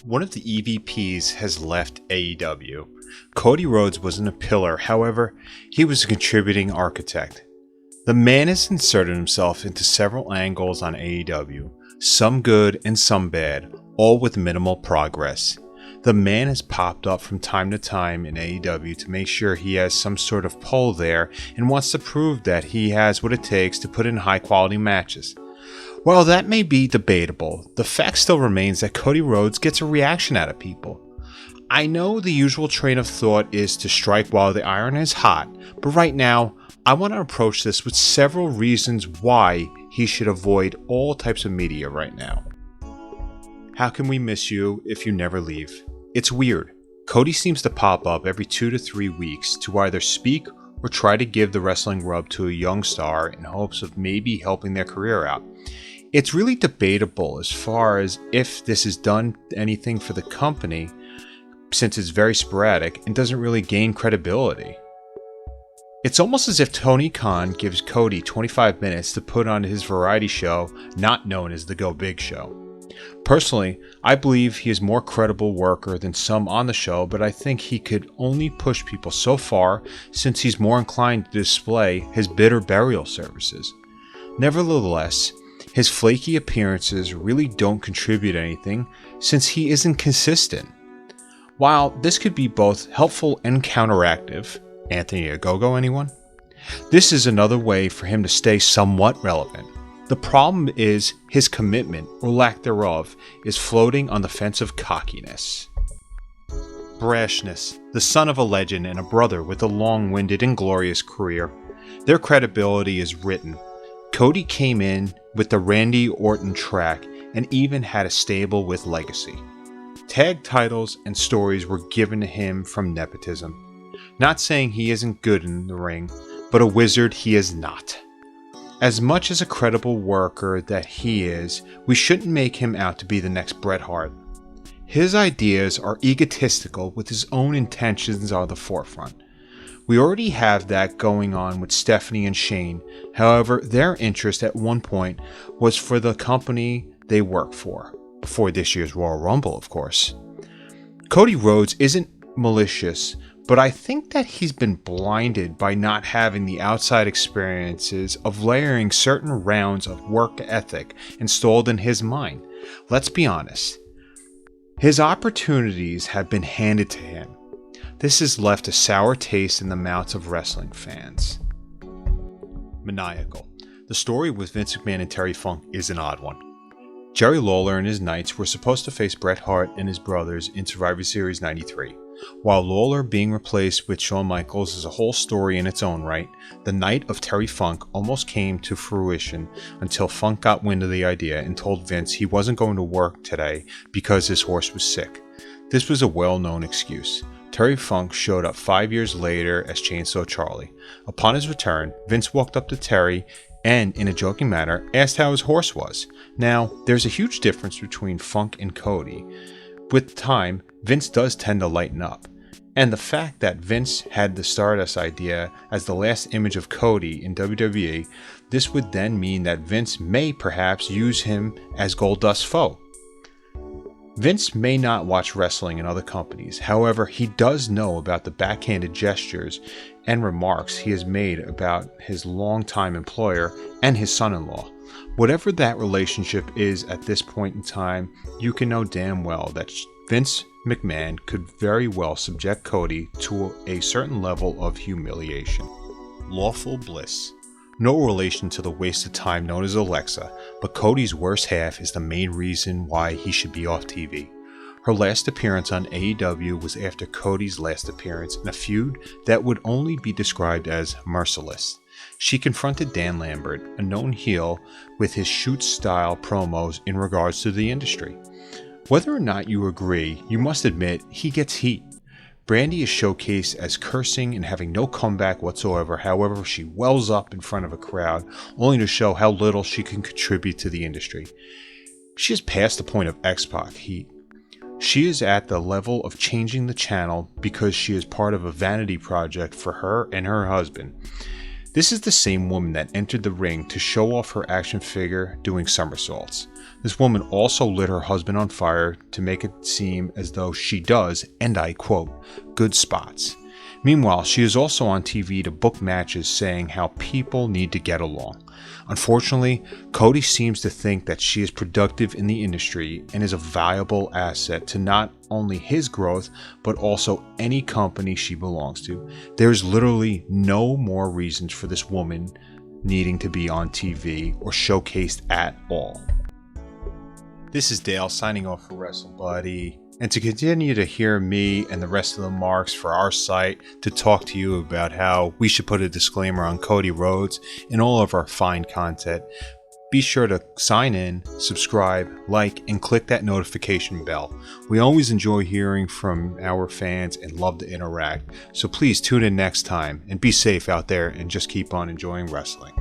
One of the EVPs has left AEW. Cody Rhodes wasn't a pillar, however, he was a contributing architect. The man has inserted himself into several angles on AEW, some good and some bad, all with minimal progress. The man has popped up from time to time in AEW to make sure he has some sort of pull there and wants to prove that he has what it takes to put in high quality matches. While that may be debatable, the fact still remains that Cody Rhodes gets a reaction out of people. I know the usual train of thought is to strike while the iron is hot, but right now, I want to approach this with several reasons why he should avoid all types of media right now. How can we miss you if you never leave? It's weird. Cody seems to pop up every 2 to 3 weeks to either speak or try to give the wrestling rub to a young star in hopes of maybe helping their career out. It's really debatable as far as if this has done anything for the company, since it's very sporadic and doesn't really gain credibility. It's almost as if Tony Khan gives Cody 25 minutes to put on his variety show, not known as the Go Big Show. Personally, I believe he is more credible worker than some on the show, but I think he could only push people so far since he's more inclined to display his bitter burial services. Nevertheless, his flaky appearances really don't contribute anything since he isn't consistent. While this could be both helpful and counteractive, Anthony Ogogo anyone? This is another way for him to stay somewhat relevant. The problem is his commitment, or lack thereof, is floating on the fence of cockiness. Brashness, the son of a legend and a brother with a long-winded and glorious career. Their credibility is written. Cody came in with the Randy Orton track and even had a stable with legacy. Tag titles and stories were given to him from nepotism. Not saying he isn't good in the ring, but a wizard he is not. As much as a credible worker that he is, we shouldn't make him out to be the next Bret Hart. His ideas are egotistical with his own intentions on the forefront. We already have that going on with Stephanie and Shane, however their interest at one point was for the company they work for, before this year's Royal Rumble of course. Cody Rhodes isn't malicious, but I think that he's been blinded by not having the outside experiences of layering certain rounds of work ethic installed in his mind. Let's be honest. His opportunities have been handed to him. This has left a sour taste in the mouths of wrestling fans. Maniacal. The story with Vince McMahon and Terry Funk is an odd one. Jerry Lawler and his Knights were supposed to face Bret Hart and his brothers in Survivor Series 93. While Lawler being replaced with Shawn Michaels is a whole story in its own right, the night of Terry Funk almost came to fruition until Funk got wind of the idea and told Vince he wasn't going to work today because his horse was sick. This was a well-known excuse. Terry Funk showed up 5 years later as Chainsaw Charlie. Upon his return, Vince walked up to Terry and, in a joking manner, asked how his horse was. Now, there's a huge difference between Funk and Cody. With time, Vince does tend to lighten up. And the fact that Vince had the Stardust idea as the last image of Cody in WWE, this would then mean that Vince may perhaps use him as Goldust's foe. Vince may not watch wrestling in other companies, however, he does know about the backhanded gestures and remarks he has made about his longtime employer and his son-in-law. Whatever that relationship is at this point in time, you can know damn well that Vince McMahon could very well subject Cody to a certain level of humiliation. Lawful bliss. No relation to the waste of time known as Alexa, but Cody's worst half is the main reason why he should be off TV. Her last appearance on AEW was after Cody's last appearance in a feud that would only be described as merciless. She confronted Dan Lambert, a known heel, with his shoot-style promos in regards to the industry. Whether or not you agree, you must admit he gets heat. Brandy is showcased as cursing and having no comeback whatsoever, however she wells up in front of a crowd, only to show how little she can contribute to the industry. She is past the point of X-Pac heat. She is at the level of changing the channel because she is part of a vanity project for her and her husband. This is the same woman that entered the ring to show off her action figure doing somersaults. This woman also lit her husband on fire to make it seem as though she does, and I quote, good spots. Meanwhile, she is also on TV to book matches saying how people need to get along. Unfortunately, Cody seems to think that she is productive in the industry and is a valuable asset to not only his growth, but also any company she belongs to. There is literally no more reasons for this woman needing to be on TV or showcased at all. This is Dale signing off for Wrestlebuddy. And to continue to hear me and the rest of the marks for our site to talk to you about how we should put a disclaimer on Cody Rhodes and all of our fine content, be sure to sign in, subscribe, like, and click that notification bell. We always enjoy hearing from our fans and love to interact. So please tune in next time and be safe out there and just keep on enjoying wrestling.